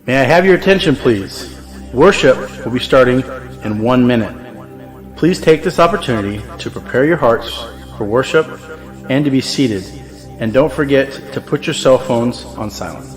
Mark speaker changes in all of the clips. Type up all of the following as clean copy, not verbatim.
Speaker 1: May I have your attention, please? Worship will be starting in 1 minute. Please take this opportunity to prepare your hearts for worship and to be seated. And don't forget to put your cell phones on silent.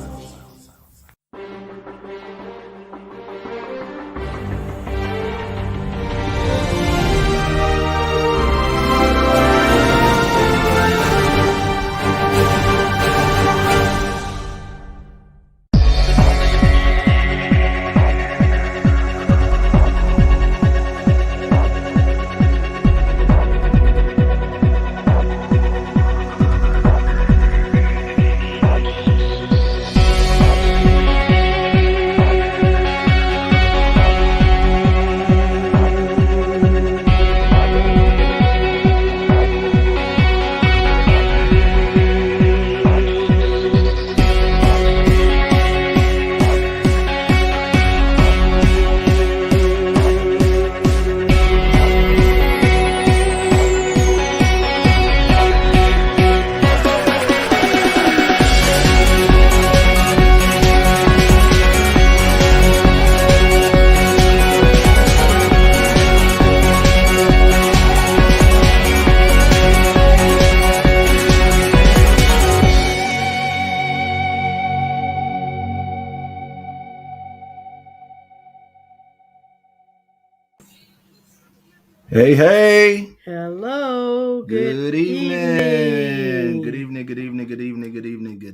Speaker 2: Hey.
Speaker 3: Hello.
Speaker 2: Good evening. Good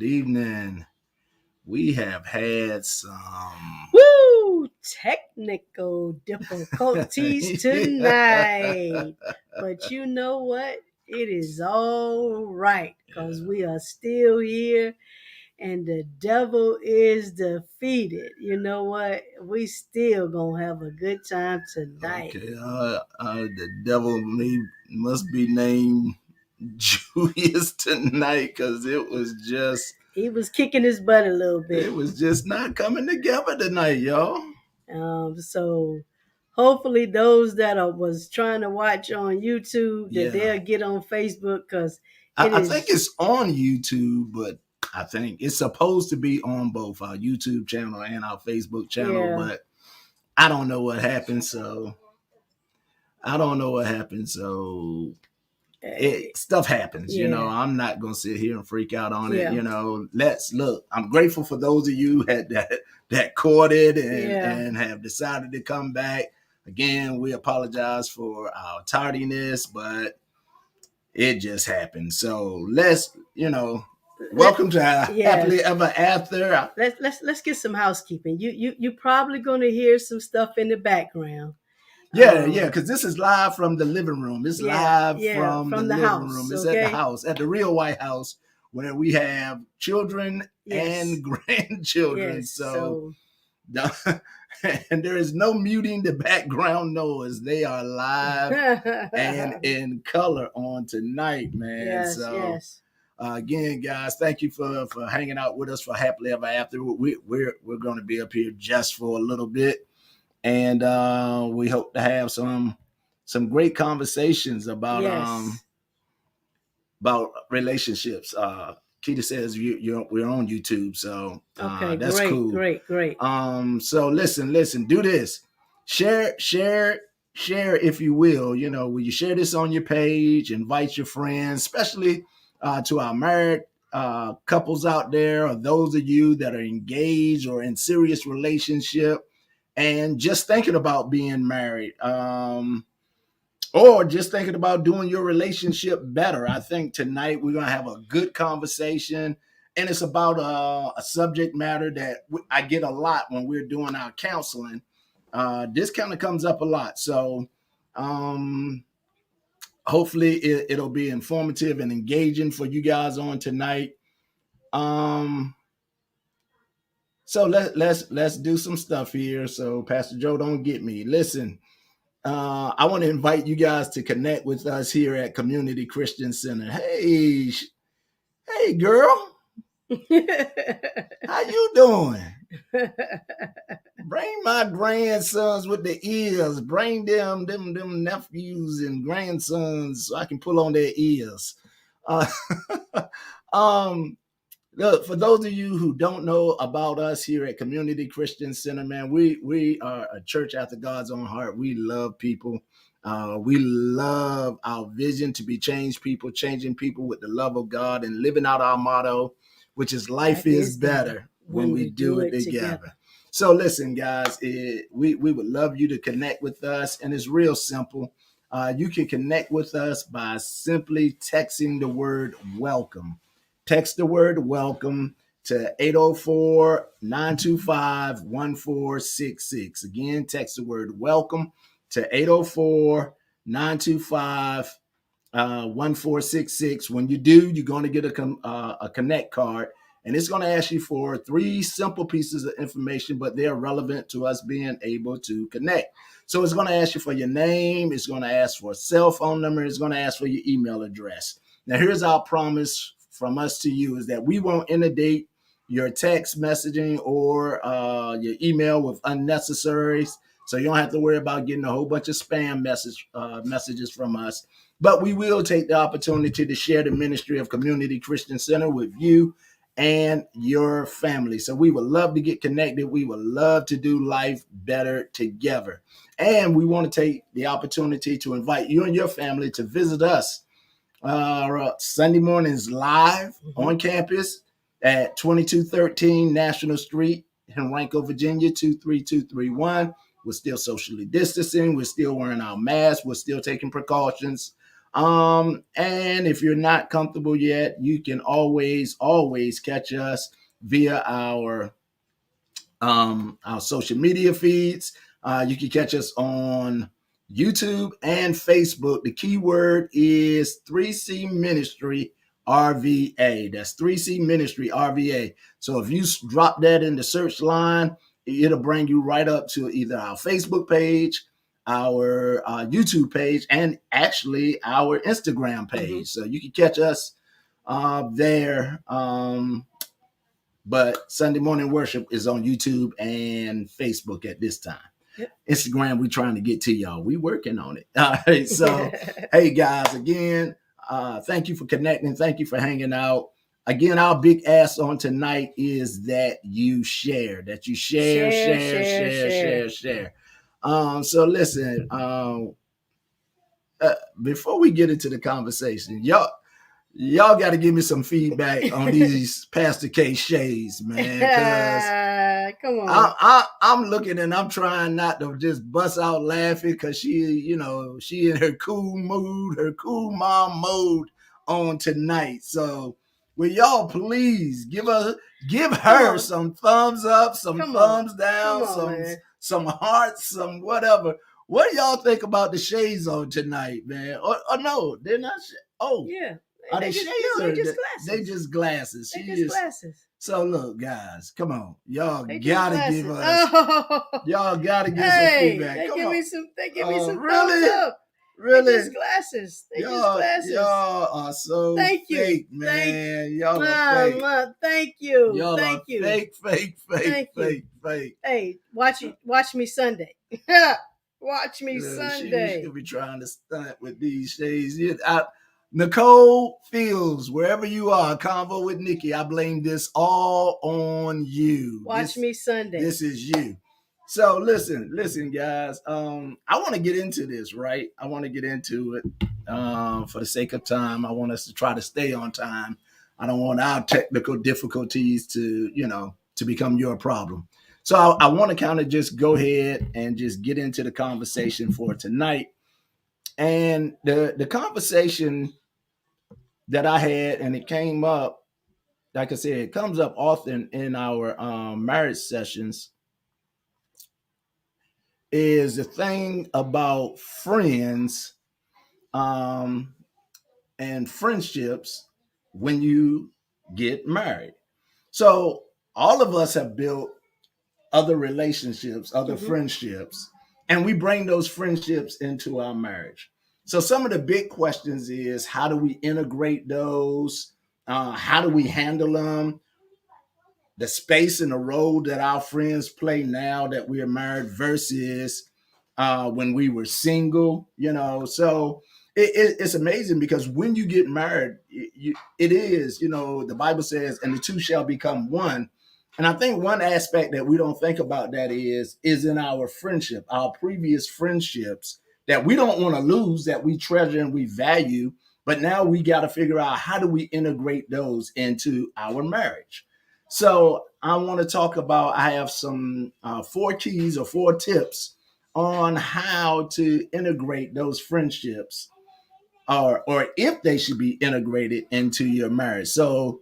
Speaker 2: evening. We have had some
Speaker 3: Technical difficulties tonight. But you know what? It is all right because we are still here and the devil is defeated. You know what? We still gonna have a good time tonight.
Speaker 2: Okay. The devil must be named Julius tonight because
Speaker 3: He was kicking his butt a little bit.
Speaker 2: It was just not coming together tonight, y'all.
Speaker 3: So hopefully those that was trying to watch on YouTube that they'll get on Facebook because
Speaker 2: I think it's on YouTube, but I think it's supposed to be on both our YouTube channel and our Facebook channel, but I don't know what happened. So stuff happens, I'm not going to sit here and freak out on it. Let's look. I'm grateful for those of you that caught it and have decided to come back. Again, we apologize for our tardiness, but it just happened. So let's, welcome to Happily Ever After.
Speaker 3: Let's get some housekeeping. You probably going to hear some stuff in the background.
Speaker 2: Because this is live from the living room. It's live from the living
Speaker 3: house,
Speaker 2: room. It's at the house, at the real White House, where we have children and grandchildren. And there is no muting the background noise. They are live and in color on tonight, man. Again, guys, thank you for hanging out with us for Happily Ever After. We're going to be up here just for a little bit. And we hope to have some great conversations about relationships. Keita says we're on YouTube, so that's
Speaker 3: great,
Speaker 2: cool.
Speaker 3: Great.
Speaker 2: So listen, do this. Share if you will. Will you share this on your page? Invite your friends, especially to our married couples out there, or those of you that are engaged or in serious relationship. And just thinking about being married, or just thinking about doing your relationship better. I think tonight we're going to have a good conversation, and it's about a subject matter that I get a lot when we're doing our counseling. This kind of comes up a lot. So hopefully it'll be informative and engaging for you guys on tonight. So let's do some stuff here. So Pastor Joe, don't get me. Listen, I want to invite you guys to connect with us here at Community Christian Center. Hey, girl, how you doing? Bring my grandsons with the ears. Bring them nephews and grandsons so I can pull on their ears. Look, for those of you who don't know about us here at Community Christian Center, man, we are a church after God's own heart. We love people. We love our vision to be changing people with the love of God and living out our motto, which is life is better when we do it together. So listen, guys, we would love you to connect with us, and it's real simple. You can connect with us by simply texting the word welcome. Text the word welcome to 804-925-1466. Again, text the word welcome to 804-925-1466. When you do, you're going to get a Connect card, and it's going to ask you for 3 simple pieces of information, but they're relevant to us being able to connect. So it's going to ask you for your name. It's going to ask for a cell phone number. It's going to ask for your email address. Now, here's our promise from us to you is that we won't inundate your text messaging or your email with unnecessaries. So you don't have to worry about getting a whole bunch of spam messages from us. But we will take the opportunity to share the ministry of Community Christian Center with you and your family. So we would love to get connected. We would love to do life better together. And we want to take the opportunity to invite you and your family to visit us Sunday mornings live on campus at 2213 National Street in Henrico, Virginia, 23231. We're still socially distancing. We're still wearing our masks. We're still taking precautions. And if you're not comfortable yet, you can always catch us via our social media feeds. You can catch us on YouTube and Facebook. The keyword is 3C Ministry RVA. That's 3C Ministry RVA. So if you drop that in the search line, it'll bring you right up to either our Facebook page, our YouTube page, and actually our Instagram page. So you can catch us there. But Sunday morning worship is on YouTube and Facebook at this time. Yep. Instagram, we trying to get to y'all. We working on it. All right. So, hey guys, again, thank you for connecting. Thank you for hanging out. Again, our big ask on tonight is that you share. So listen, before we get into the conversation, y'all got to give me some feedback on these Pastor K shades, man. Come on. I'm looking and I'm trying not to just bust out laughing because she in her cool mood, her cool mom mode on tonight. So will y'all please give her some thumbs up, some thumbs down, some hearts, some whatever. What do y'all think about the shades on tonight, man? Or no, they're not. Oh, yeah. Are they shades? No, they're just glasses. They just glasses. They're just glasses. So look, guys, come on. Y'all gotta give us. Y'all gotta give some feedback. They give me some thumbs up. Really? They just glasses. They just glasses. Y'all are so fake, man. Y'all are fake. Thank you. Y'all are fake. Hey, watch me Sunday. Watch me Sunday. She'll be trying to stunt with these shades. Nicole Fields, wherever you are, Convo with Nikki, I blame this all on you. Watch me Sunday. This is you. So listen, guys. I want to get into this, right? I want to get into it for the sake of time. I want us to try to stay on time. I don't want our technical difficulties to become your problem. So I want to kind of just go ahead and just get into the conversation for tonight. And the conversation that I had, and it came up, like I said, it comes up often in our marriage sessions, is the thing about friends and friendships when you get married. So all of us have built other relationships, other friendships, and we bring those friendships into our marriage. So some of the big questions is, how do we integrate those? How do we handle them? The space and the role that our friends play now that we are married versus when we were single, So it's amazing because when you get married, it is, you know, the Bible says, and the two shall become one. And I think one aspect that we don't think about that is in our friendship, our previous friendships that we don't want to lose, that we treasure and we value. But now we got to figure out how do we integrate those into our marriage. So I want to talk about, I have some 4 keys or 4 tips on how to integrate those friendships, or if they should be integrated into your marriage. So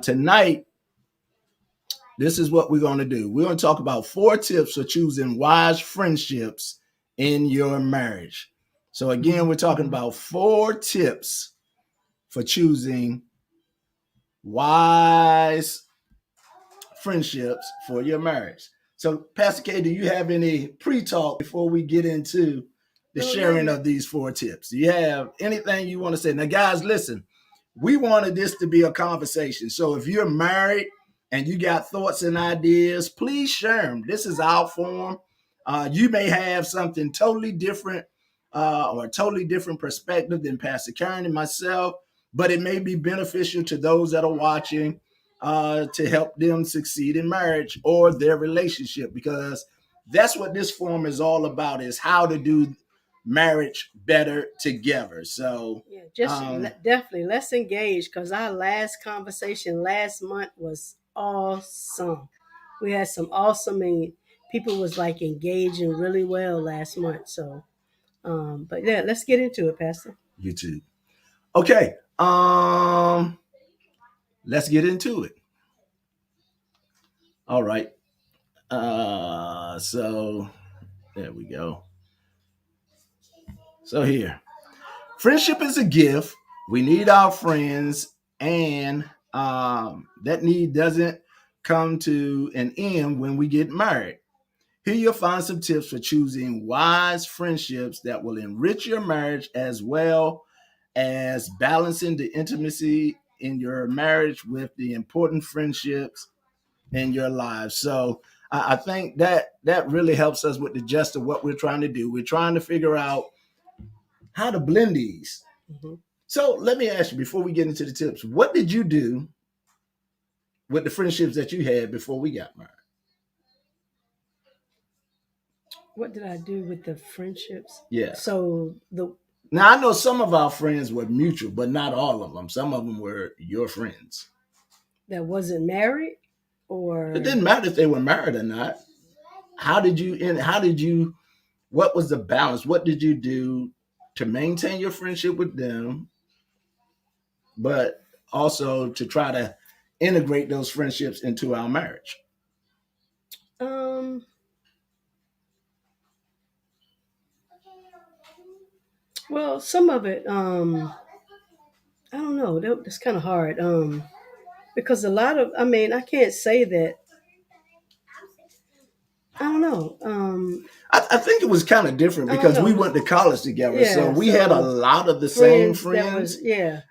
Speaker 2: tonight, this is what we're going to do. We're going to talk about 4 tips for choosing wise friendships in your marriage. So again, we're talking about 4 tips for choosing wise friendships for your marriage. So Pastor K, do you have any pre-talk before we get into the sharing of these 4 tips? Do you have anything you want to say? Now, guys, listen, we wanted this to be a conversation. So if you're married and you got thoughts and ideas, please share them. This is our forum. You may have something totally different or a totally different perspective than Pastor Karen and myself, but it may be beneficial to those that are watching to help them succeed in marriage or their relationship, because that's what this forum is all about, is how to do marriage better together. So
Speaker 3: yeah, just definitely let's engage, because our last conversation last month was awesome. We had some awesome, and people was like engaging really well last month. So but yeah, let's get into it, Pastor.
Speaker 2: YouTube. Okay. Let's get into it. All right. So there we go. So here, friendship is a gift. We need our friends, and that need doesn't come to an end when we get married. Here you'll find some tips for choosing wise friendships that will enrich your marriage, as well as balancing the intimacy in your marriage with the important friendships in your lives. So I think that really helps us with the gist of what we're trying to do. We're trying to figure out how to blend these. Mm-hmm. So let me ask you, before we get into the tips, what did you do with the friendships that you had before we got married?
Speaker 3: What did I do with the friendships?
Speaker 2: Yeah.
Speaker 3: So
Speaker 2: now I know some of our friends were mutual, but not all of them. Some of them were your friends
Speaker 3: that wasn't married, or
Speaker 2: it didn't matter if they were married or not. What was the balance? What did you do to maintain your friendship with them, but also to try to integrate those friendships into our marriage?
Speaker 3: Well, some of it, I don't know. That's kind of hard. Because a lot of, I can't say that. I don't know.
Speaker 2: I think it was kind of different because we went to college together. Yeah, so we had a lot of the same friends.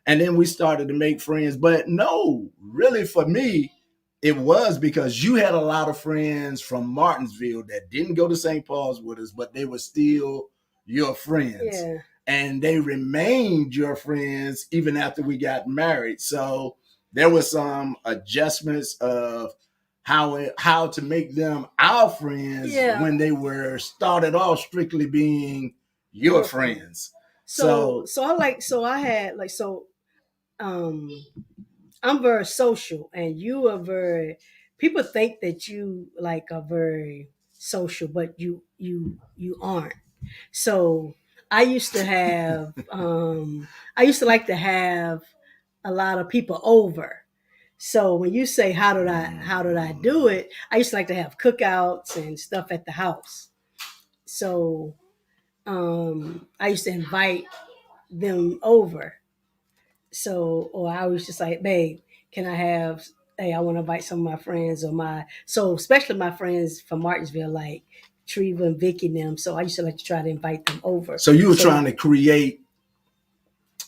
Speaker 2: And then we started to make friends. But no, really for me, it was because you had a lot of friends from Martinsville that didn't go to St. Paul's with us, but they were still your friends. Yeah. And they remained your friends even after we got married. So there were some adjustments of how to make them our friends when they were started off strictly being your friends.
Speaker 3: I'm very social, and you are very. People think that you like are very social, but you aren't. So I used to have. I used to like to have a lot of people over. So when you say how did I do it, I used to like to have cookouts and stuff at the house. So I used to invite them over. So, or I was just like, babe, can I have, hey, I want to invite some of my friends, so especially my friends from Martinsville, like Treva and Vicky and them. So I used to like to try to invite them over.
Speaker 2: So you were trying to create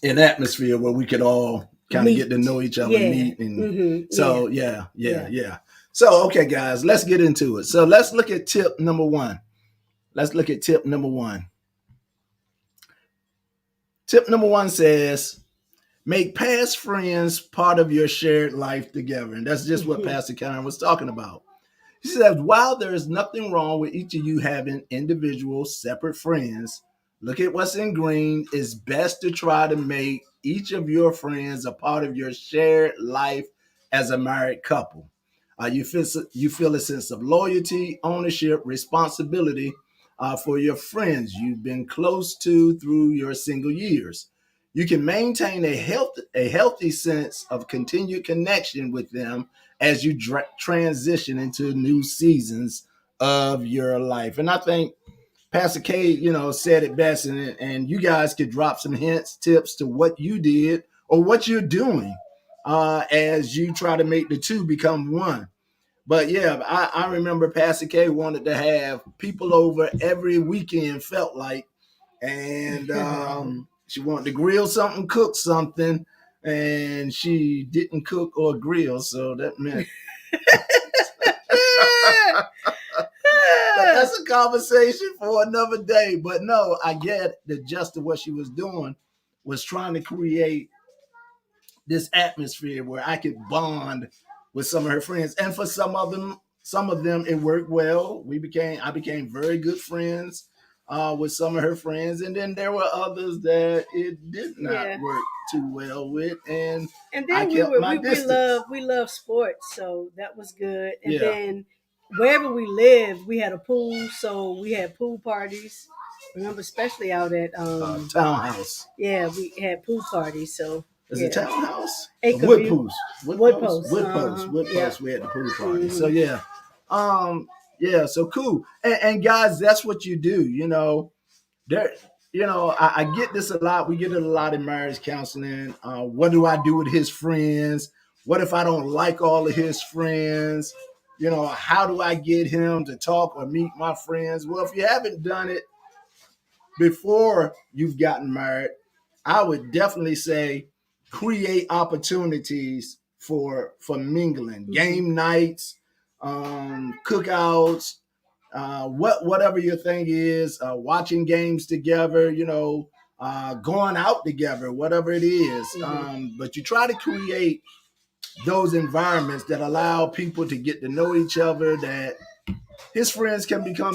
Speaker 2: an atmosphere where we could all kind of get to know each other, meet. And so, yeah. So, okay, guys, let's get into it. So let's look at tip number 1. Tip number 1 says, make past friends part of your shared life together. And that's just what Pastor Karen was talking about. He says, while there is nothing wrong with each of you having individual separate friends, look at what's in green. It's best to try to make each of your friends a part of your shared life as a married couple. You feel a sense of loyalty, ownership, responsibility for your friends you've been close to through your single years. You can maintain a healthy sense of continued connection with them as you transition into new seasons of your life. And I think Pastor K, said it best, and you guys could drop some hints, tips to what you did or what you're doing as you try to make the two become one. But yeah, I remember Pastor K wanted to have people over every weekend, felt like, and she wanted to grill something, cook something, and she didn't cook or grill, so that meant that's a conversation for another day. But no, I get the gist of what she was doing was trying to create this atmosphere where I could bond with some of her friends, and for some of them it worked well. I became very good friends with some of her friends, and then there were others that it did not work too well with, and
Speaker 3: then
Speaker 2: I kept my distance.
Speaker 3: We love sports, so that was good. And then wherever we lived, we had a pool, so we had pool parties. Remember, especially out at
Speaker 2: Townhouse.
Speaker 3: Yeah, we had pool parties. So
Speaker 2: is it Townhouse?
Speaker 3: Wood
Speaker 2: Post. Wood Post. We had the pool party. So so cool. And guys, that's what you do. There, I get this a lot. We get it a lot in marriage counseling. What do I do with his friends? What if I don't like all of his friends? How do I get him to talk or meet my friends? Well, if you haven't done it before you've gotten married, I would definitely say create opportunities for mingling, game nights, cookouts, whatever your thing is, watching games together, going out together, whatever it is. But you try to create those environments that allow people to get to know each other, that his friends can become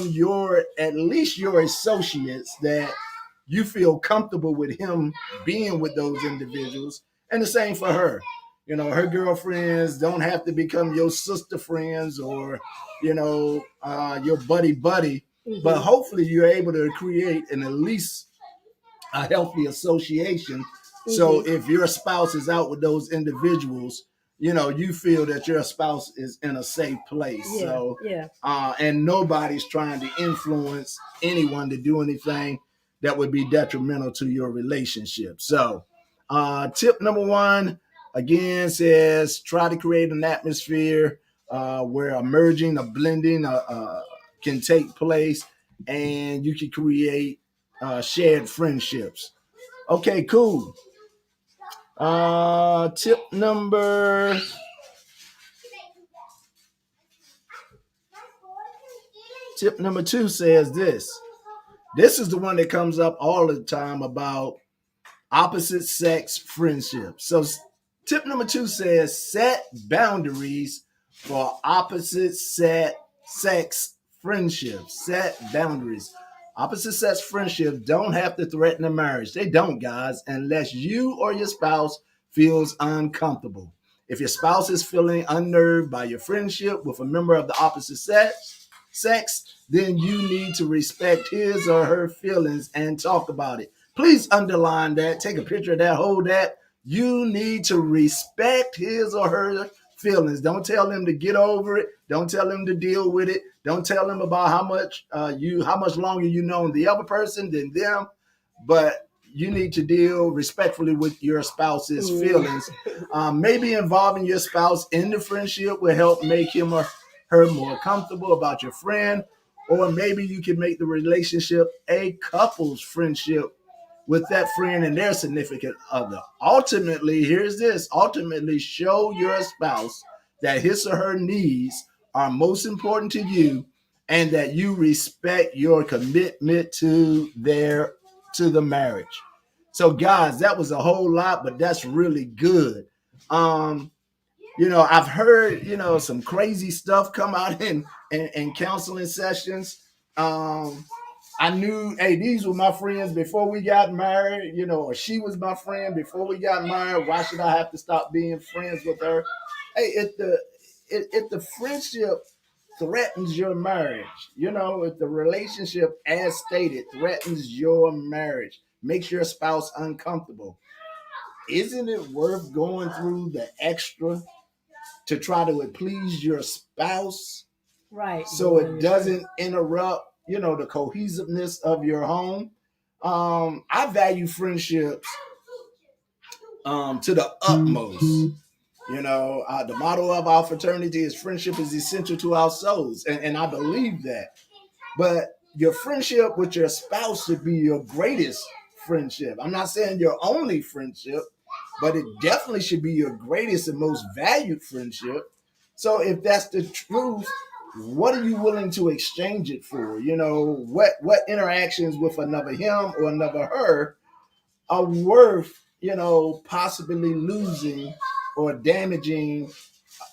Speaker 2: at least your associates, that you feel comfortable with him being with those individuals. And the same for her. Her girlfriends don't have to become your sister friends or, your buddy. But hopefully you're able to create at least a healthy association. So if your spouse is out with those individuals, you feel that your spouse is in a safe place. And nobody's trying to influence anyone to do anything that would be detrimental to your relationship. So tip number 1, again, says try to create an atmosphere where a merging, a blending can take place, and you can create shared friendships. Okay, cool. Tip number 2 says this. This is the one that comes up all the time about opposite sex friendships. So tip number 2 says set boundaries for opposite sex friendships. Set boundaries. Opposite sex friendships don't have to threaten a marriage. They don't, guys, unless you or your spouse feels uncomfortable. If your spouse is feeling unnerved by your friendship with a member of the opposite sex, then you need to respect his or her feelings and talk about it. Please underline that. Take a picture of that. Hold that. You need to respect his or her feelings. Don't tell them to get over it. Don't tell them to deal with it. Don't tell them about how much longer you know the other person than them. But you need to deal respectfully with your spouse's feelings. Maybe involving your spouse in the friendship will help make him or her more comfortable about your friend. Or maybe you can make the relationship a couple's friendship with that friend and their significant other. Ultimately, here's this. Ultimately, show your spouse that his or her needs are most important to you and that you respect your commitment to the marriage. So guys, that was a whole lot, but that's really good. I've heard, some crazy stuff come out in counseling sessions. I knew, hey, these were my friends before we got married, or she was my friend before we got married. Why should I have to stop being friends with her? Hey, if the friendship threatens your marriage, if the relationship, as stated, threatens your marriage, makes your spouse uncomfortable, isn't it worth going through the extra to try to please your spouse?
Speaker 3: Right.
Speaker 2: So it doesn't interrupt, the cohesiveness of your home. I value friendships to the utmost. The motto of our fraternity is friendship is essential to our souls. And I believe that. But your friendship with your spouse should be your greatest friendship. I'm not saying your only friendship, but it definitely should be your greatest and most valued friendship. So if that's the truth, what are you willing to exchange it for? What interactions with another him or another her are worth, possibly losing or damaging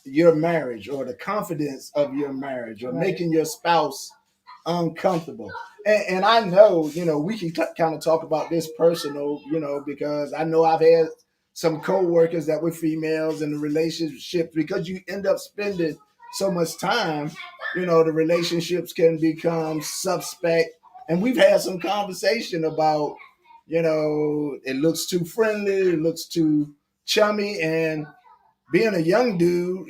Speaker 2: your marriage or the confidence of your marriage or making your spouse uncomfortable. And I know, we can kind of talk about this personal, because I know I've had some co-workers that were females in the relationship, because you end up spending so much time, the relationships can become suspect. And we've had some conversation about, it looks too friendly, it looks too chummy, and being a young dude,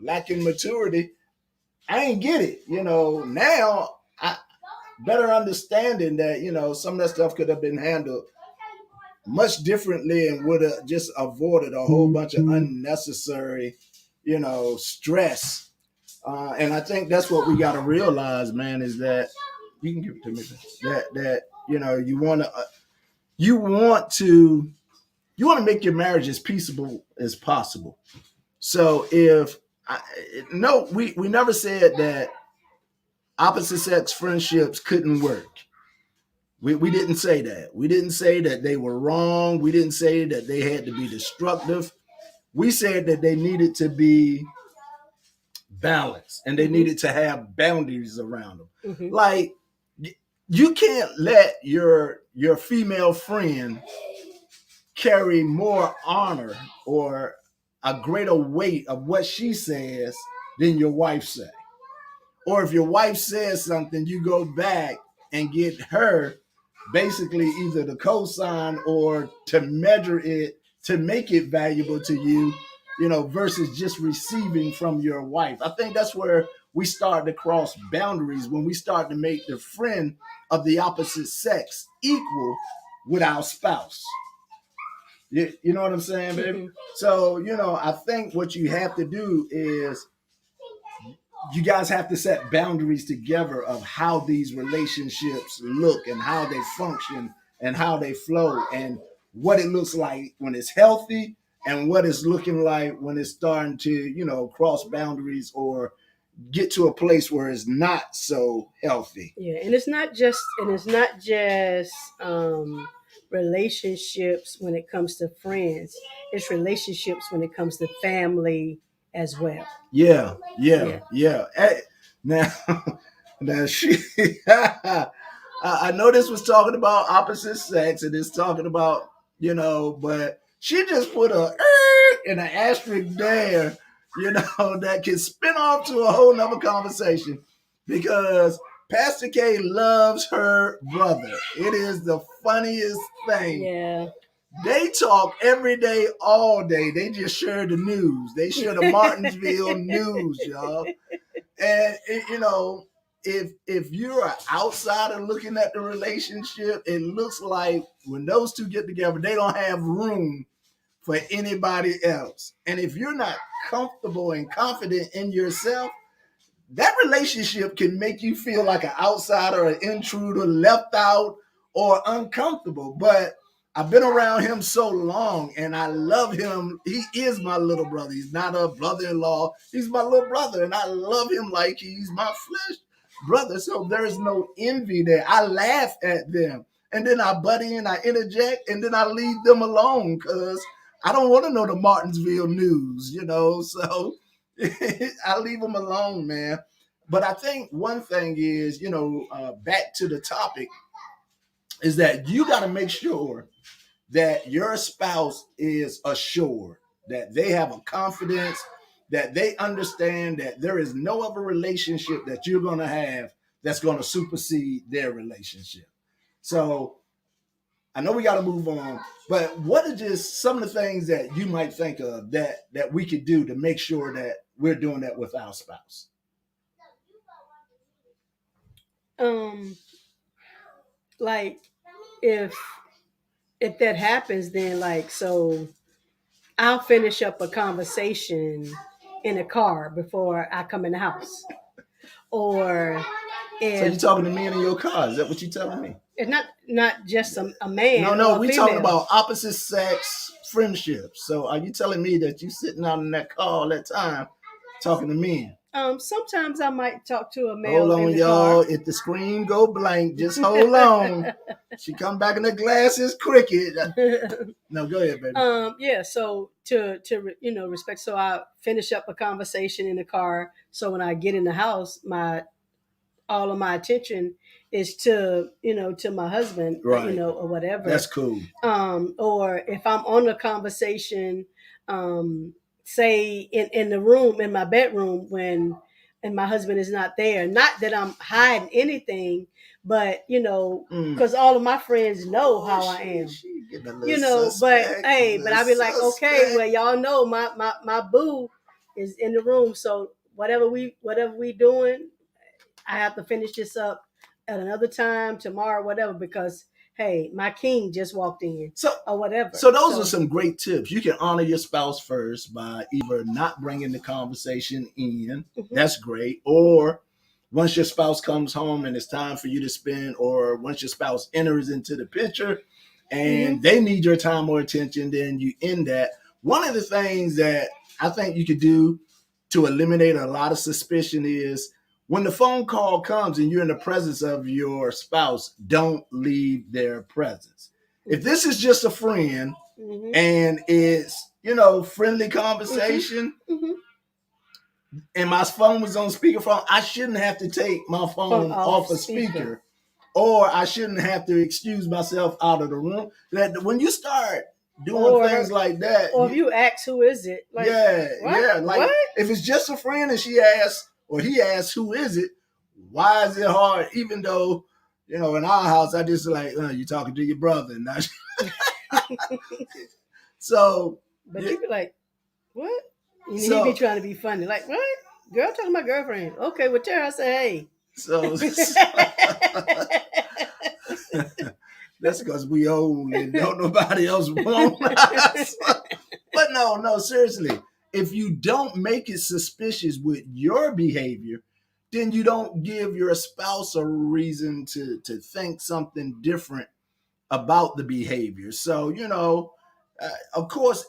Speaker 2: lacking maturity, I ain't get it. Now I better understanding that, some of that stuff could have been handled much differently and would have just avoided a whole bunch of unnecessary, stress. And I think that's what we got to realize, man, is that you can give it to me. That you want to make your marriage as peaceable as possible. So we never said that opposite sex friendships couldn't work. We didn't say that. We didn't say that they were wrong. We didn't say that they had to be destructive. We said that they needed to be balanced and they needed to have boundaries around them. Mm-hmm. Like, you can't let your female friend carry more honor or a greater weight of what she says than your wife say. Or if your wife says something, you go back and get her basically either to co-sign or to measure it to make it valuable to you, versus just receiving from your wife. I think that's where we start to cross boundaries, when we start to make the friend of the opposite sex equal with our spouse. You know what I'm saying, baby? Mm-hmm. So, I think what you have to do is you guys have to set boundaries together of how these relationships look and how they function and how they flow and what it looks like when it's healthy and what it's looking like when it's starting to, cross boundaries or get to a place where it's not so healthy.
Speaker 3: Yeah, and it's not just relationships when it comes to friends. It's relationships when it comes to family as well.
Speaker 2: Yeah. Hey, now she, I know this was talking about opposite sex and it's talking about, but she just put an asterisk there, that can spin off to a whole nother conversation, because Pastor K loves her brother. It is the funniest thing.
Speaker 3: Yeah.
Speaker 2: They talk every day, all day. They just share the news. They share the Martinsville news, y'all. And, if you're an outsider looking at the relationship, it looks like when those two get together, they don't have room for anybody else. And if you're not comfortable and confident in yourself, that relationship can make you feel like an outsider, an intruder, left out, or uncomfortable. But I've been around him so long and I love him. He is my little brother. He's not a brother-in-law. He's my little brother. And I love him like he's my flesh brother. So there's no envy there. I laugh at them. and then I butt in, I interject, and then I leave them alone because I don't want to know the Martinsville news, you know. So I leave them alone, man. But I think one thing is, you know, back to the topic, is that you got to make sure that your spouse is assured, that they have a confidence, that they understand that there is no other relationship that you're going to have that's going to supersede their relationship. So I know we got to move on, but what are just some of the things that you might think of that we could do to make sure that we're doing that with our spouse?
Speaker 3: Like if that happens, then like, so I'll finish up a conversation in a car before I come in the house. Or if,
Speaker 2: so you're talking to me in your car, is that what you're telling me?
Speaker 3: It's not just a man.
Speaker 2: No, we talking about opposite sex friendships. So are you telling me that you sitting out in that car all that time talking to men?
Speaker 3: Sometimes I might talk to a male.
Speaker 2: Hold on, y'all. If the screen go blank, just hold on. She come back and the glass is cricket. No, go ahead, baby.
Speaker 3: Yeah. So to respect. So I finish up a conversation in the car. So when I get in the house, all of my attention is to my husband,
Speaker 2: right,
Speaker 3: or whatever.
Speaker 2: That's cool.
Speaker 3: Or if I'm on a conversation, say in the room, in my bedroom, and my husband is not there. Not that I'm hiding anything, but because all of my friends know how I am.
Speaker 2: Suspect,
Speaker 3: but I be like, okay, well, y'all know my boo is in the room, so whatever we doing, I have to finish this up at another time, tomorrow, whatever, because hey, my king just walked in, or whatever.
Speaker 2: So those are some great tips. You can honor your spouse first by either not bringing the conversation in. Mm-hmm. That's great. Or once your spouse comes home and it's time for you to spend, or once your spouse enters into the picture and they need your time or attention, then you end that. One of the things that I think you could do to eliminate a lot of suspicion is, when the phone call comes and you're in the presence of your spouse, don't leave their presence. If this is just a friend and it's, friendly conversation, and my phone was on speakerphone, I shouldn't have to take my phone off a speaker, or I shouldn't have to excuse myself out of the room. That when you start doing things like that,
Speaker 3: or if you ask who is it, like,
Speaker 2: like if it's just a friend and she asks, or he asks, who is it? Why is it hard? Even though, in our house, I just like, you talking to your brother. So.
Speaker 3: But you be like, what? And he be trying to be funny. Like, what? Girl, talking to my girlfriend. Okay, well, tell her I say, hey.
Speaker 2: So. That's because we old and don't nobody else want us. But no, seriously. If you don't make it suspicious with your behavior, then you don't give your spouse a reason to think something different about the behavior. So, of course,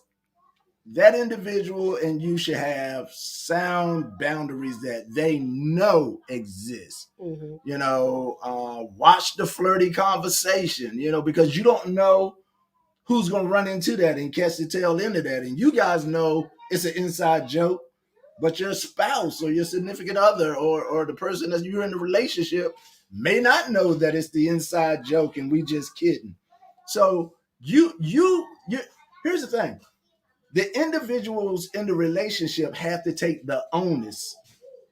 Speaker 2: that individual and you should have sound boundaries that they know exist. Mm-hmm. Watch the flirty conversation, because you don't know who's going to run into that and catch the tail end of that. And you guys know it's an inside joke, but your spouse or your significant other or the person that you're in the relationship may not know that it's the inside joke and we just kidding. So you here's the thing. The individuals in the relationship have to take the onus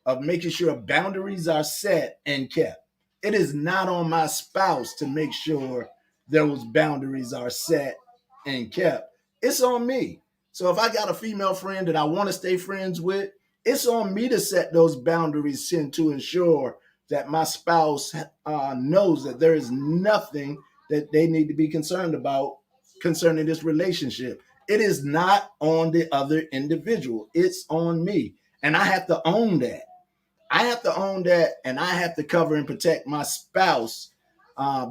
Speaker 2: of making sure boundaries are set and kept. It is not on my spouse to make sure those boundaries are set and kept. It's on me. So if I got a female friend that I want to stay friends with, it's on me to set those boundaries to ensure that my spouse knows that there is nothing that they need to be concerned about concerning this relationship. It is not on the other individual. It's on me. And I have to own that. And I have to cover and protect my spouse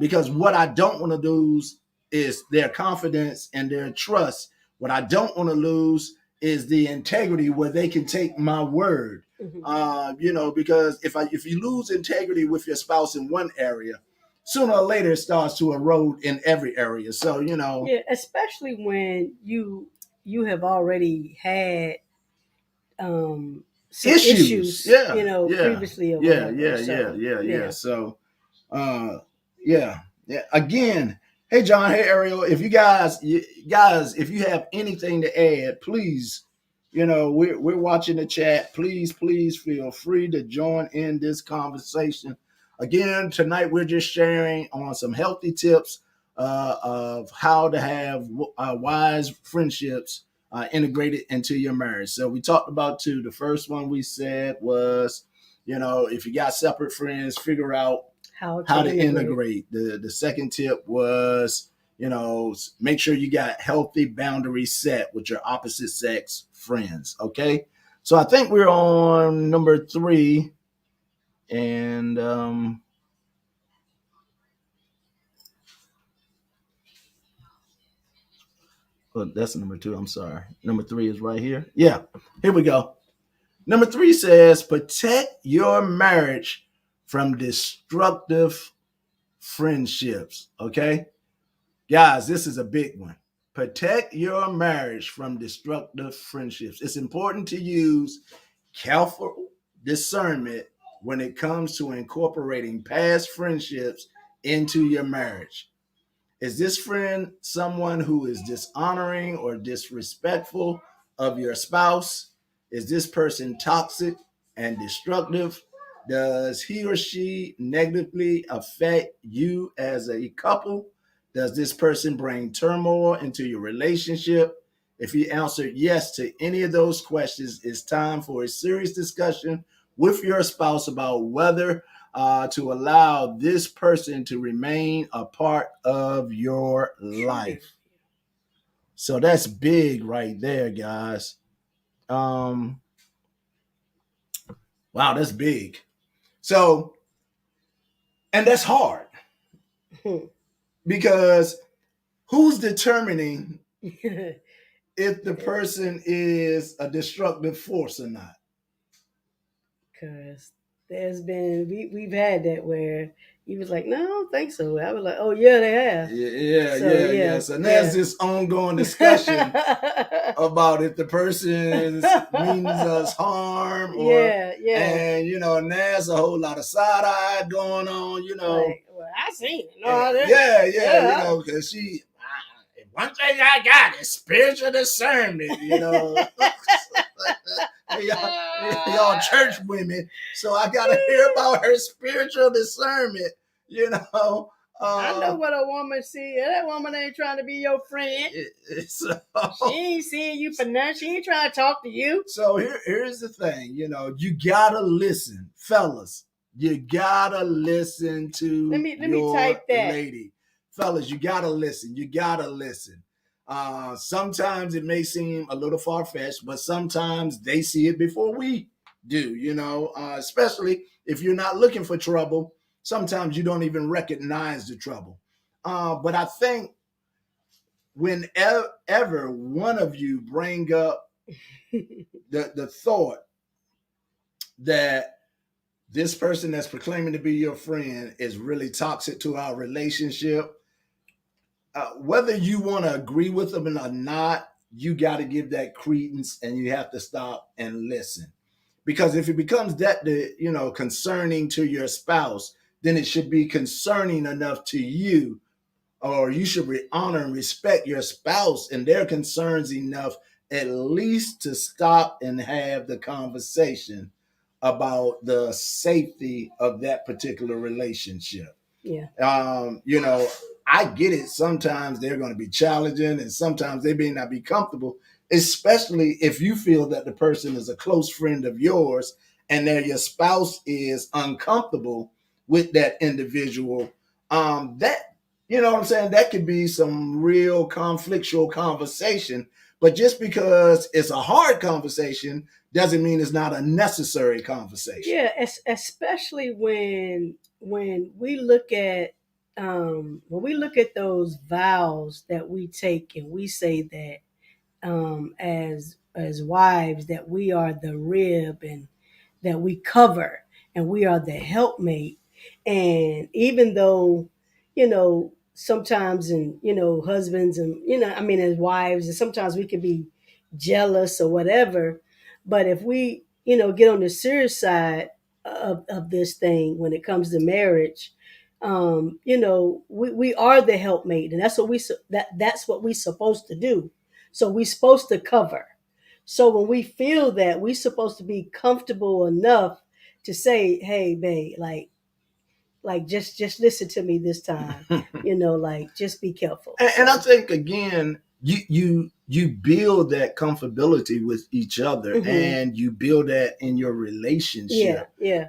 Speaker 2: because what I don't want to lose is their confidence and their trust. What I don't want to lose is the integrity where they can take my word. Mm-hmm. Because if you lose integrity with your spouse in one area, sooner or later it starts to erode in every area. So,
Speaker 3: Yeah, especially when you have already had some issues,
Speaker 2: Yeah,
Speaker 3: previously or
Speaker 2: yeah,
Speaker 3: whatever.
Speaker 2: yeah,
Speaker 3: So
Speaker 2: yeah. So, yeah. Again, hey John, hey Ariel, if you guys, if you have anything to add, please, we're watching the chat. Please feel free to join in this conversation. Again, tonight we're just sharing on some healthy tips of how to have wise friendships integrated into your marriage. So we talked about two. The first one we said was, if you got separate friends, figure out how to integrate. The second tip was, make sure you got healthy boundaries set with your opposite sex friends. Okay. So I think we're on number 3. And that's number 2. I'm sorry. Number 3 is right here. Yeah. Here we go. Number 3 says, protect your marriage from destructive friendships. Okay. Guys, this is a big one. Protect your marriage from destructive friendships. It's important to use careful discernment when it comes to incorporating past friendships into your marriage. Is this friend someone who is dishonoring or disrespectful of your spouse? Is this person toxic and destructive? Does he or she negatively affect you as a couple? Does this person bring turmoil into your relationship? If you answered yes to any of those questions, it's time for a serious discussion with your spouse about whether to allow this person to remain a part of your life. So that's big right there, guys. Wow, that's big. So, and that's hard because who's determining if the person is a destructive force or not?
Speaker 3: Because we've had that where he was like, no, I don't think so. I was like, oh yeah, they have.
Speaker 2: Yeah. So there's this ongoing discussion about if the person means us harm or and now there's a whole lot of side eye going on,
Speaker 3: Like, well, I seen it.
Speaker 2: No, because she one thing I got is spiritual discernment, y'all church women. So I gotta hear about her spiritual discernment,
Speaker 3: I know what a woman see. That woman ain't trying to be your friend. She ain't seeing you for nothing. She ain't trying to talk to you.
Speaker 2: So here's the thing, you gotta listen, fellas. You gotta listen to
Speaker 3: let me type that.
Speaker 2: Lady. Fellas, you gotta listen. Sometimes it may seem a little far-fetched, but sometimes they see it before we do, especially if you're not looking for trouble. Sometimes you don't even recognize the trouble. But I think whenever one of you bring up the thought that this person that's proclaiming to be your friend is really toxic to our relationship, whether you want to agree with them or not, you got to give that credence and you have to stop and listen. Because if it becomes that, concerning to your spouse, then it should be concerning enough to you, or you should honor and respect your spouse and their concerns enough at least to stop and have the conversation about the safety of that particular relationship.
Speaker 3: Yeah.
Speaker 2: I get it. Sometimes they're going to be challenging and sometimes they may not be comfortable, especially if you feel that the person is a close friend of yours and that your spouse is uncomfortable with that individual. That could be some real conflictual conversation. But just because it's a hard conversation doesn't mean it's not a necessary conversation.
Speaker 3: Yeah, especially when we look at those vows that we take and we say that as wives that we are the rib and that we cover and we are the helpmate. And even though sometimes, and husbands, and as wives, and sometimes we can be jealous or whatever. But if we get on the serious side of this thing when it comes to marriage, we are the helpmate, and that's what we supposed to do. So we supposed to cover. So when we feel that, we supposed to be comfortable enough to say, hey babe, like just listen to me this time. Like just be careful.
Speaker 2: And I think again, you build that comfortability with each other, and you build that in your relationship.
Speaker 3: Yeah.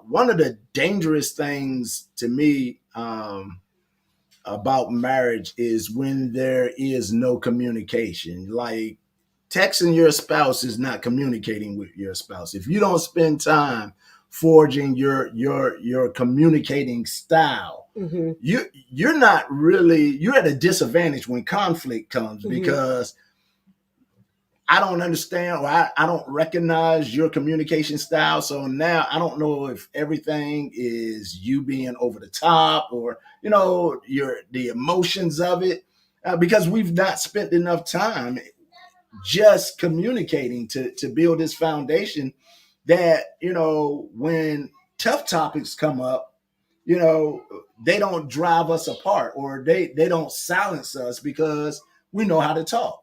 Speaker 2: One of the dangerous things to me about marriage is when there is no communication. Like, texting your spouse is not communicating with your spouse. If you don't spend time forging your communicating style, you're not really, you're at a disadvantage when conflict comes, because I don't understand, or I don't recognize your communication style. So now I don't know if everything is you being over the top, or the emotions of it, because we've not spent enough time just communicating to build this foundation that, when tough topics come up, they don't drive us apart, or they don't silence us, because we know how to talk.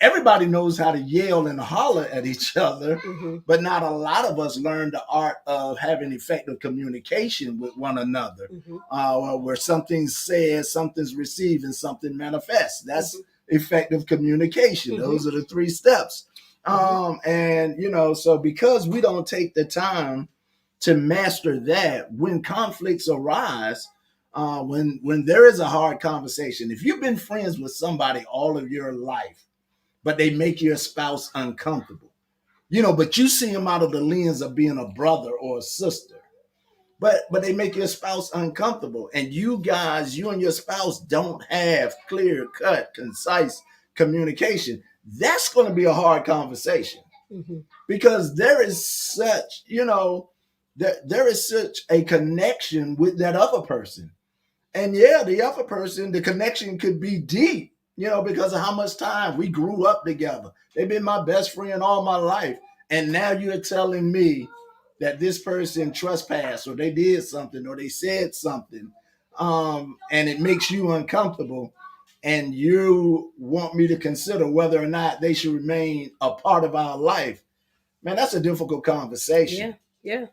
Speaker 2: Everybody knows how to yell and holler at each other, but not a lot of us learn the art of having effective communication with one another, where something's said, something's received, and something manifests. That's effective communication. Those are the 3 steps. And so because we don't take the time to master that, when conflicts arise, when there is a hard conversation, if you've been friends with somebody all of your life, but they make your spouse uncomfortable, but you see them out of the lens of being a brother or a sister, but they make your spouse uncomfortable, and you and your spouse don't have clear cut, concise communication, that's going to be a hard conversation, because there is such, there is such a connection with that other person. And the other person, the connection could be deep, because of how much time we grew up together. They've been my best friend all my life. And now you're telling me that this person trespassed, or they did something, or they said something, and it makes you uncomfortable, and you want me to consider whether or not they should remain a part of our life. Man, that's a difficult conversation.
Speaker 3: Yeah.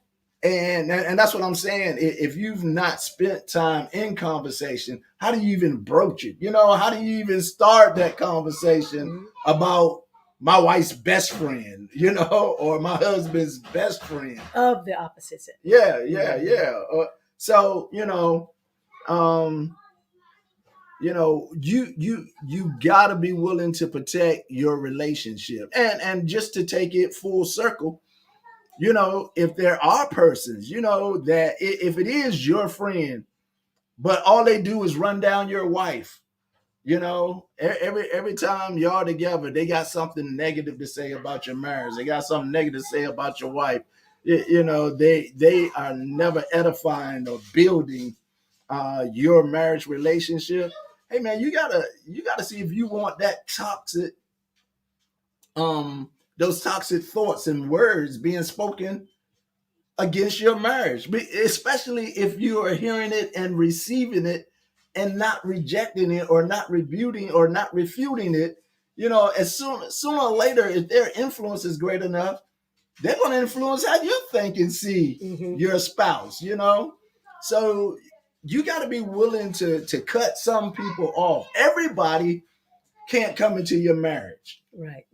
Speaker 2: And that's what I'm saying. If you've not spent time in conversation, how do you even broach it? How do you even start that conversation about my wife's best friend, or my husband's best friend
Speaker 3: of the opposite sex?
Speaker 2: Yeah. So you got to be willing to protect your relationship, and just to take it full circle. If there are persons, that if it is your friend, but all they do is run down your wife, every time y'all together, they got something negative to say about your marriage. They got something negative to say about your wife. They are never edifying or building your marriage relationship. Hey man, you gotta see if you want that toxic, those toxic thoughts and words being spoken against your marriage, especially if you are hearing it and receiving it and not rejecting it, or not rebuting, or not refuting it. Sooner or later, if their influence is great enough, they're going to influence how you think and see your spouse. So you got to be willing to cut some people off. Everybody can't come into your marriage.
Speaker 3: Right.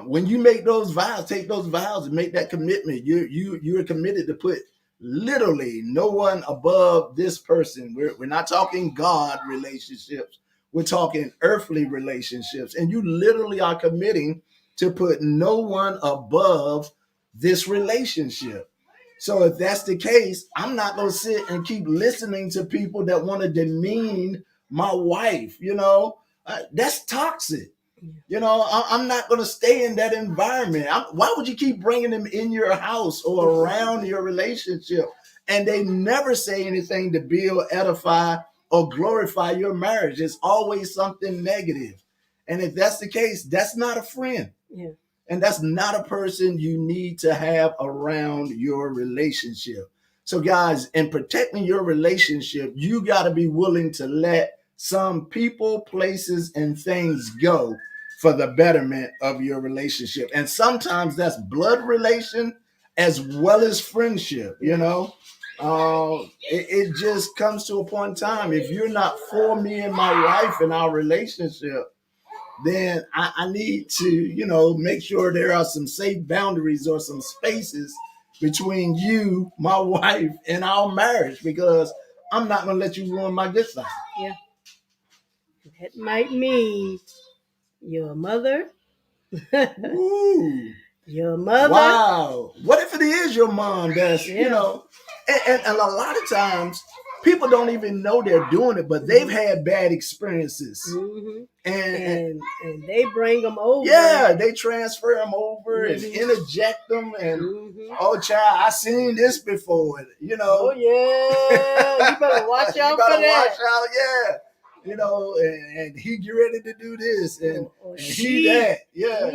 Speaker 2: When you make those vows, take those vows and make that commitment. You're committed to put literally no one above this person. We're not talking God relationships. We're talking earthly relationships. And you literally are committing to put no one above this relationship. So if that's the case, I'm not going to sit and keep listening to people that want to demean my wife. That's toxic. I'm not going to stay in that environment. Why would you keep bringing them in your house or around your relationship? and they never say anything to build, edify, or glorify your marriage. It's always something negative. And if that's the case, that's not a friend.
Speaker 3: Yeah.
Speaker 2: And that's not a person you need to have around your relationship. So, guys, in protecting your relationship, you got to be willing to let some people, places, and things go for the betterment of your relationship. And sometimes that's blood relation as well as friendship, you know. It just comes to a point in time. If you're not for me and my wife in our relationship, then I need to, you know, make sure there are some safe boundaries or some spaces between you, my wife, and our marriage, because I'm not going to let you ruin my good thing.
Speaker 3: Yeah. That might mean your mother.
Speaker 2: Ooh.
Speaker 3: Your mother.
Speaker 2: Wow. What if it is your mom that's, you know, and a lot of times people don't even know they're doing it, but they've had bad experiences.
Speaker 3: Mm-hmm. And they bring them over.
Speaker 2: Yeah, they transfer them over and interject them. And, oh, child, I seen this before, you know.
Speaker 3: Oh, yeah. You better watch out for that.
Speaker 2: Watch out, yeah. You know, and he get ready to do this and he that. Yeah.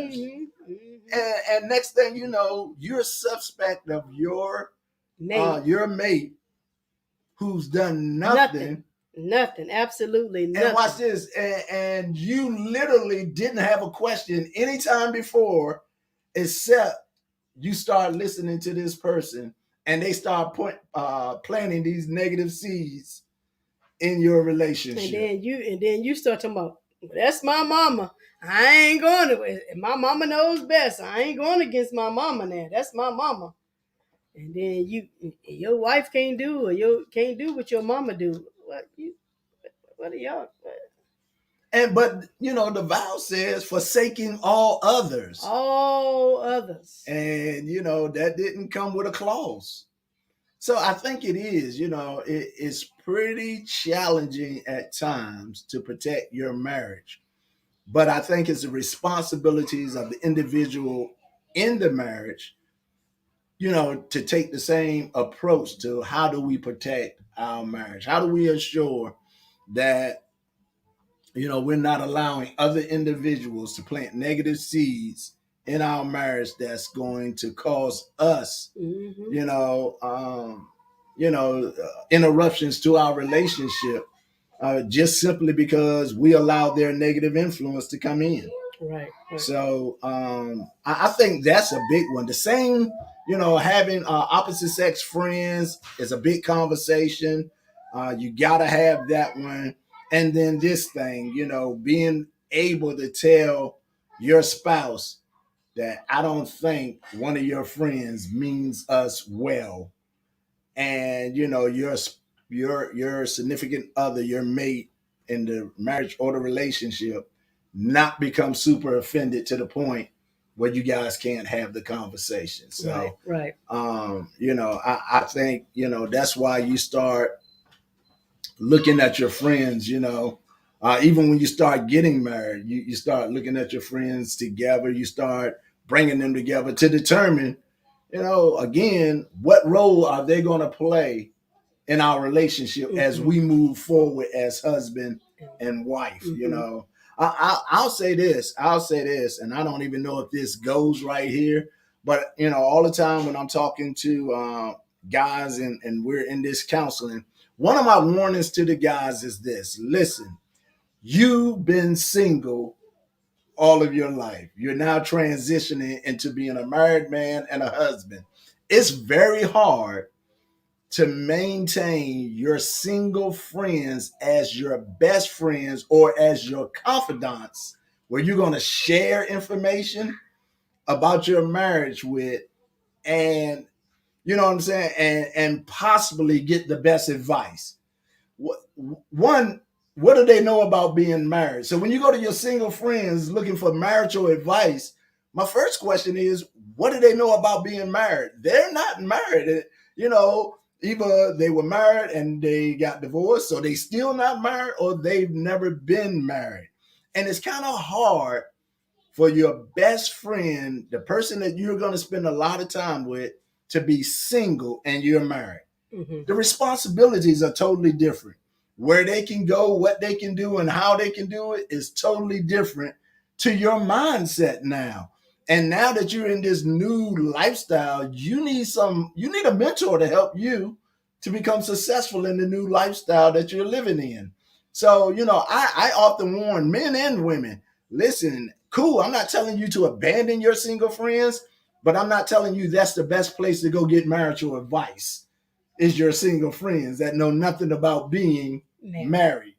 Speaker 2: And next thing you know, you're a suspect of your mate who's done nothing.
Speaker 3: Nothing, absolutely nothing.
Speaker 2: And watch this, and you literally didn't have a question anytime before, except you start listening to this person, and they start planting these negative seeds in your relationship.
Speaker 3: And then you start talking about, that's my mama. I ain't going to. My mama knows best. I ain't going against my mama now. That's my mama. And then your wife can't do, or you can't do what your mama do. What are y'all?
Speaker 2: But you know, the vow says forsaking all others.
Speaker 3: All others.
Speaker 2: And you know, that didn't come with a clause. So I think it is, you know, it's pretty challenging at times to protect your marriage. But I think it's the responsibilities of the individual in the marriage, you know, to take the same approach to how do we protect our marriage? How do we assure that, you know, we're not allowing other individuals to plant negative seeds in our marriage that's going to cause us, interruptions to our relationship, just simply because we allow their negative influence to come in.
Speaker 3: Right.
Speaker 2: So I think that's a big one. The same, you know, having opposite sex friends is a big conversation. You got to have that one. And then this thing, you know, being able to tell your spouse that I don't think one of your friends means us well. And, you know, your significant other, your mate in the marriage or the relationship, not become super offended to the point where you guys can't have the conversation. So,
Speaker 3: right.
Speaker 2: You know, I think, you know, that's why you start looking at your friends, you know, even when you start getting married, you start looking at your friends together, you start bringing them together to determine, you know, again, what role are they going to play in our relationship as we move forward as husband and wife, you know. I'll say this, and I don't even know if this goes right here, but, you know, all the time when I'm talking to guys and we're in this counseling, one of my warnings to the guys is this: listen, you've been single all of your life. You're now transitioning into being a married man and a husband. It's very hard to maintain your single friends as your best friends or as your confidants, where you're going to share information about your marriage with, and you know what I'm saying, and possibly get the best advice. What do they know about being married? So when you go to your single friends looking for marital advice, my first question is, what do they know about being married? They're not married. You know, either they were married and they got divorced, so they still not married, or they've never been married. And it's kind of hard for your best friend, the person that you're going to spend a lot of time with, to be single and you're married. The responsibilities are totally different. Where they can go, what they can do, and how they can do it is totally different to your mindset now. And now that you're in this new lifestyle, you need a mentor to help you to become successful in the new lifestyle that you're living in. So, I often warn men and women, listen, cool, I'm not telling you to abandon your single friends, but I'm not telling you that's the best place to go get marital advice is your single friends that know nothing about being married.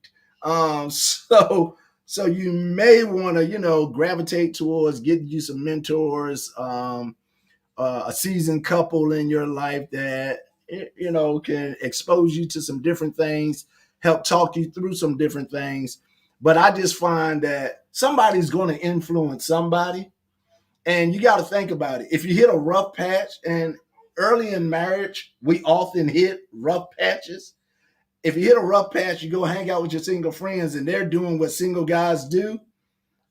Speaker 2: So you may want to, gravitate towards getting you some mentors, a seasoned couple in your life that, can expose you to some different things, help talk you through some different things. But I just find that somebody's going to influence somebody. And you got to think about it. If you hit a rough patch, and early in marriage, we often hit rough patches. If you hit a rough patch, you go hang out with your single friends and they're doing what single guys do.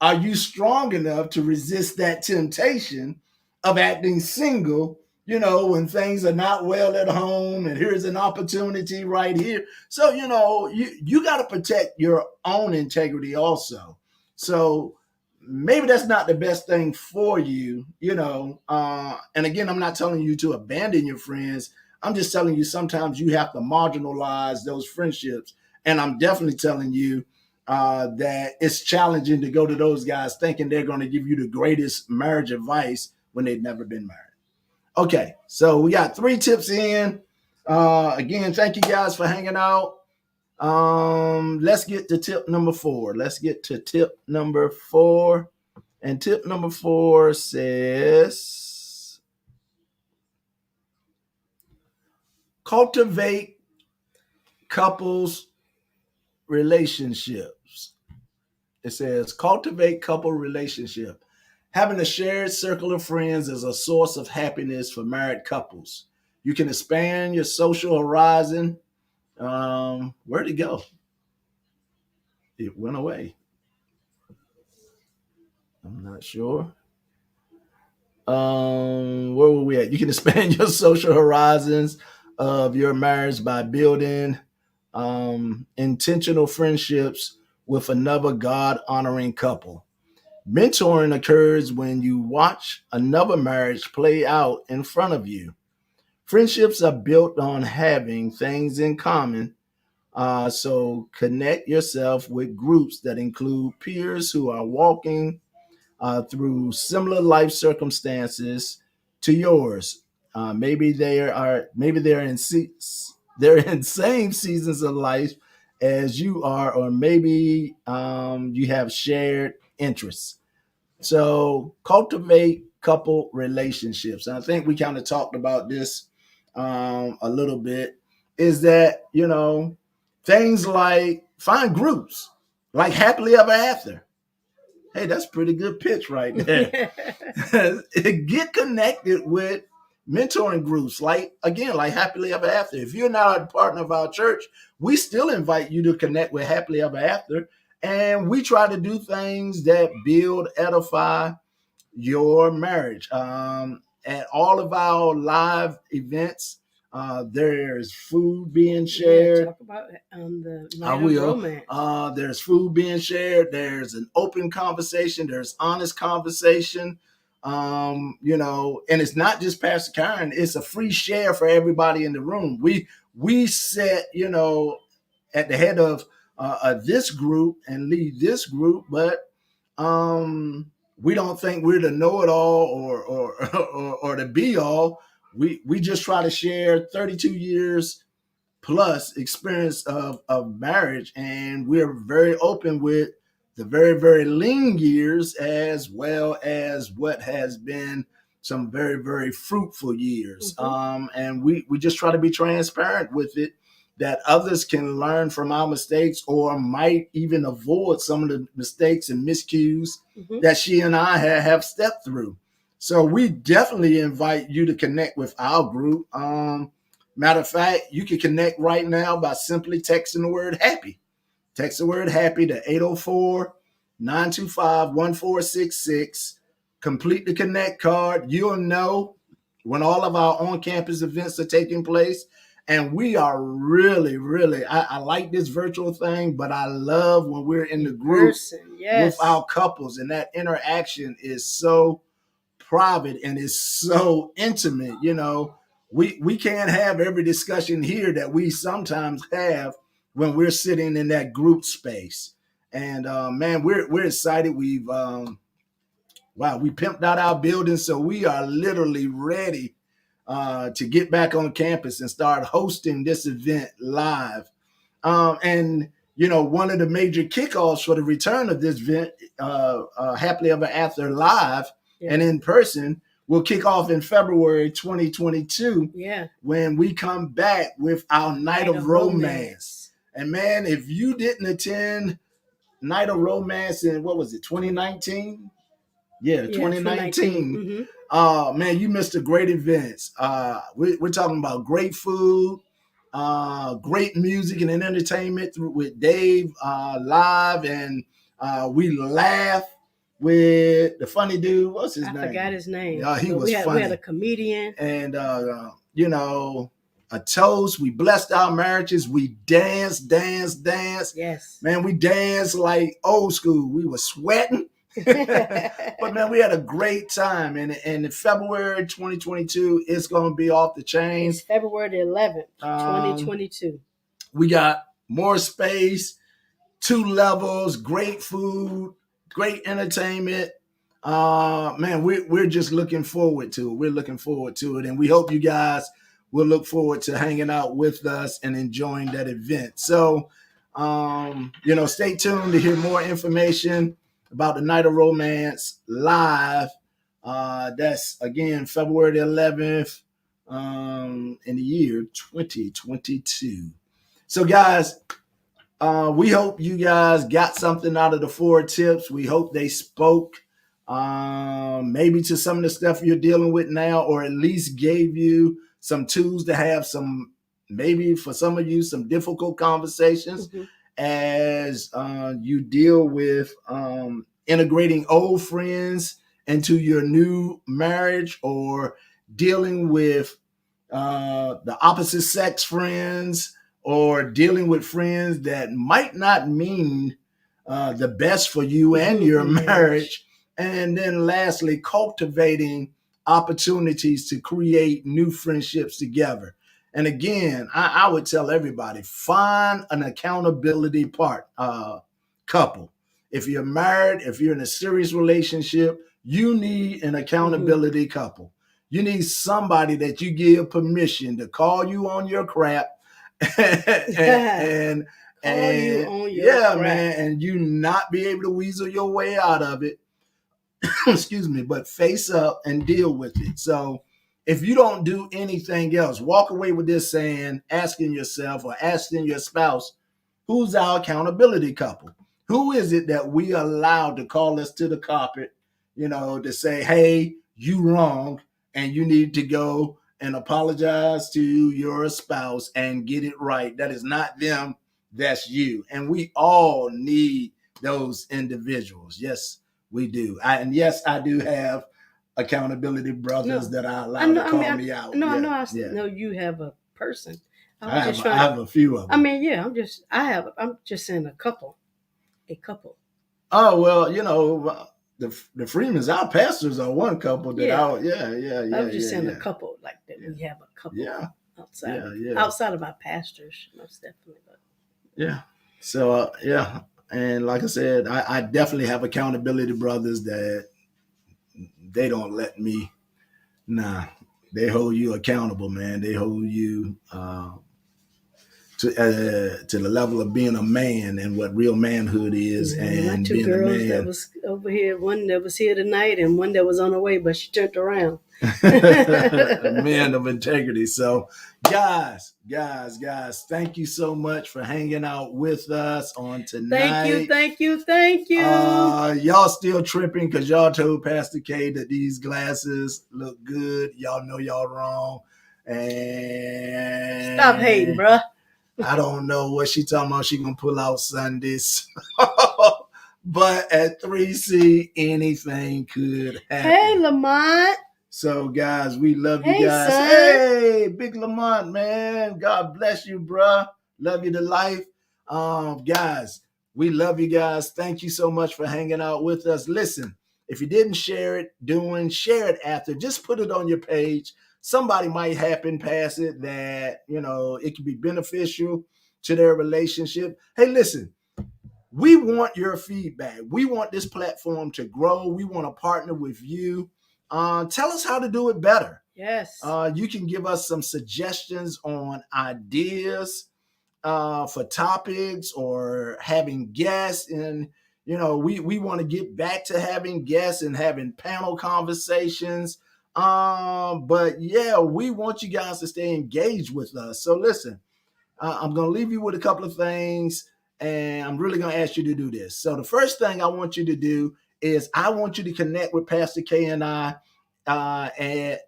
Speaker 2: Are you strong enough to resist that temptation of acting single, when things are not well at home and here's an opportunity right here? So, you got to protect your own integrity also. So maybe that's not the best thing for you, and again, I'm not telling you to abandon your friends. I'm just telling you sometimes you have to marginalize those friendships. And I'm definitely telling you that it's challenging to go to those guys thinking they're going to give you the greatest marriage advice when they've never been married. Okay, so we got 3 tips in. Again, thank you guys for hanging out. Let's get to tip number 4. And tip number 4 says, cultivate couples relationships. It says, cultivate couple relationship. Having a shared circle of friends is a source of happiness for married couples. You can expand your social horizon. Where'd it go? It went away. I'm not sure. Where were we at? You can expand your social horizons of your marriage by building intentional friendships with another God-honoring couple. Mentoring occurs when you watch another marriage play out in front of you. Friendships are built on having things in common. So connect yourself with groups that include peers who are walking through similar life circumstances to yours. Maybe they're in same seasons of life as you are, or maybe you have shared interests. So cultivate couple relationships. And I think we kind of talked about this a little bit. Is that things like find groups like Happily Ever After. Hey, that's a pretty good pitch right there. Get connected with mentoring groups like Happily Ever After. If you're not a partner of our church, we still invite you to connect with Happily Ever After. And we try to do things that build, edify your marriage. At all of our live events, there's food being shared.
Speaker 3: Talk about the night of romance.
Speaker 2: There's food being shared. There's an open conversation. There's honest conversation. And it's not just Pastor Karen. It's a free share for everybody in the room. We set, at the head of this group and lead this group, but we don't think we're the know-it-all or the be-all. We just try to share 32 years plus experience of marriage, and we're very open with the very, very lean years as well as what has been some very, very fruitful years. And we just try to be transparent with it, that others can learn from our mistakes or might even avoid some of the mistakes and miscues that she and I have stepped through. So we definitely invite you to connect with our group. Matter of fact, you can connect right now by simply texting the word happy. Text the word happy to 804-925-1466. Complete the connect card. You'll know when all of our on-campus events are taking place. And we are really, really, I like this virtual thing, but I love when we're in the group with our couples, and that interaction is so private and is so intimate. You know, we can't have every discussion here that we sometimes have when we're sitting in that group space. And man, we're excited. We've we pimped out our building, so we are literally ready to get back on campus and start hosting this event live. And you know, one of the major kickoffs for the return of this event, Happily Ever After Live and in person, will kick off in February 2022.
Speaker 3: Yeah,
Speaker 2: when we come back with our Night of Romance. And man, if you didn't attend Night of Romance in, what was it, 2019? Yeah, 2019. Man, you missed a great event. We're talking about great food, great music and entertainment with Dave live, and we laugh with the funny dude. What's his name? I forgot his name. He was funny. We had a comedian. And, you know, a toast. We blessed our marriages. We danced. Yes. Man, we danced like old school. We were sweating. But man, we had a great time, and in February 2022, it's going to be off the chain. It's February the 11th, 2022. We got more space, 2 levels, great food, great entertainment. Man, we're just looking forward to it. We're looking forward to it, and we hope you guys will look forward to hanging out with us and enjoying that event. So, you know, stay tuned to hear more information about the Night of Romance live. That's again February the 11th in the year 2022. So guys, we hope you guys got something out of the 4 tips. We hope they spoke maybe to some of the stuff you're dealing with now, or at least gave you some tools to have some, maybe for some of you, some difficult conversations as you deal with integrating old friends into your new marriage, or dealing with the opposite sex friends, or dealing with friends that might not mean the best for you and your marriage. And then lastly, cultivating opportunities to create new friendships together. And again, I would tell everybody, find an accountability couple. If you're married, if you're in a serious relationship, you need an accountability couple. You need somebody that you give permission to call you on your crap and man, and you not be able to weasel your way out of it. Excuse me, but face up and deal with it. So if you don't do anything else, walk away with this saying, asking yourself or asking your spouse, who's our accountability couple? Who is it that we allowed to call us to the carpet, you know, to say, hey, you wrong, and you need to go and apologize to your spouse and get it right. That is not them, that's you. And we all need those individuals. Yes, we do. And yes, I do have accountability brothers that I allow to call me out. No, no, you have a person. I have a few of them. I mean, yeah, I'm just saying a couple. Oh, well, you know, the Freemans, our pastors are one couple that I'm just saying a couple, like that we have a couple outside of our pastors, most definitely. But. Yeah. So, and like I said, I definitely have accountability brothers that they don't let me, they hold you accountable, man. They hold you to the level of being a man and what real manhood is, and being a man. That was over here, one that was here tonight and one that was on her way, but she turned around. Men of integrity. So guys, thank you so much for hanging out with us on tonight. Thank you. Y'all still tripping because y'all told Pastor K that these glasses look good. Y'all know y'all wrong. And stop hating, bruh. I don't know what she talking about. She gonna pull out Sundays. But at 3C, anything could happen. Hey, Lamont. So, guys, we love you guys.
Speaker 3: Son.
Speaker 2: Hey, Big Lamont, man. God bless you, bruh. Love you to life. Guys, we love you guys. Thank you so much for hanging out with us. Listen, if you didn't share it, share it after. Just put it on your page. Somebody might happen past it that, it can be beneficial to their relationship. Hey, listen, we want your feedback. We want this platform to grow. We want to partner with you. Tell us how to do it better.
Speaker 3: Yes.
Speaker 2: You can give us some suggestions on ideas for topics or having guests. And, we want to get back to having guests and having panel conversations. But yeah, we want you guys to stay engaged with us. So listen, I'm going to leave you with a couple of things, and I'm really going to ask you to do this. So the first thing I want you to do is I want you to connect with Pastor K and I and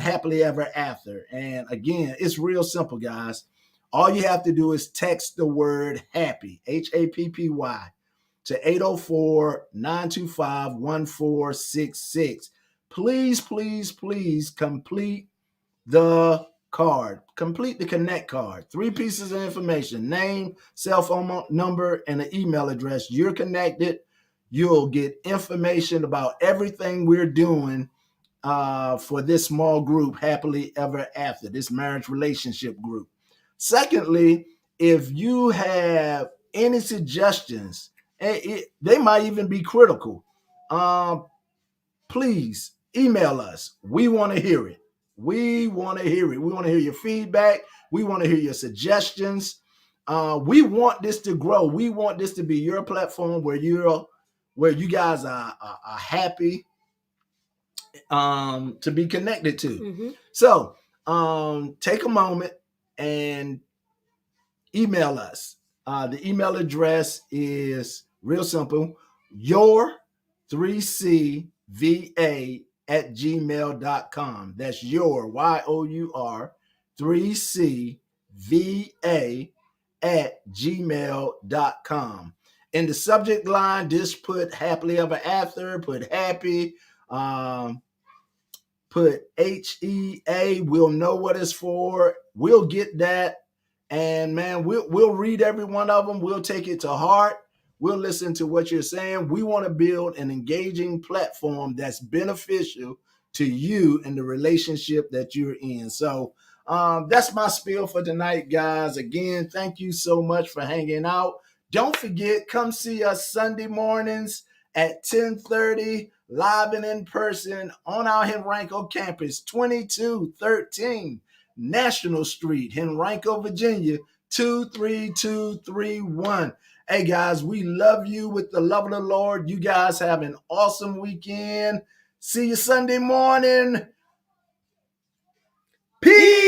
Speaker 2: Happily Ever After. And again, it's real simple, guys. All you have to do is text the word happy, HAPPY, to 804-925-1466. Please, please, please complete the card. Complete the Connect card. 3 pieces of information: name, cell phone number, and an email address. You're connected. You'll get information about everything we're doing for this small group, Happily Ever After, this marriage relationship group. Secondly, if you have any suggestions, they might even be critical, please email us. We want to hear it. We want to hear it. We want to hear your feedback. We want to hear your suggestions. We want this to grow. We want this to be your platform where you guys are happy to be connected to.
Speaker 3: Mm-hmm.
Speaker 2: So take a moment and email us. The email address is real simple: your3cva@gmail.com. That's your, YOUR, 3cva@gmail.com. In the subject line, just put Happily Ever After, put happy, put HEA. We'll know what it's for. We'll get that. And man, we'll read every one of them. We'll take it to heart. We'll listen to what you're saying. We want to build an engaging platform that's beneficial to you in the relationship that you're in. So that's my spiel for tonight, guys. Again, thank you so much for hanging out. Don't forget, come see us Sunday mornings at 10:30, live and in person on our Henrico campus, 2213 National Street, Henrico, Virginia, 23231. Hey, guys, we love you with the love of the Lord. You guys have an awesome weekend. See you Sunday morning. Peace.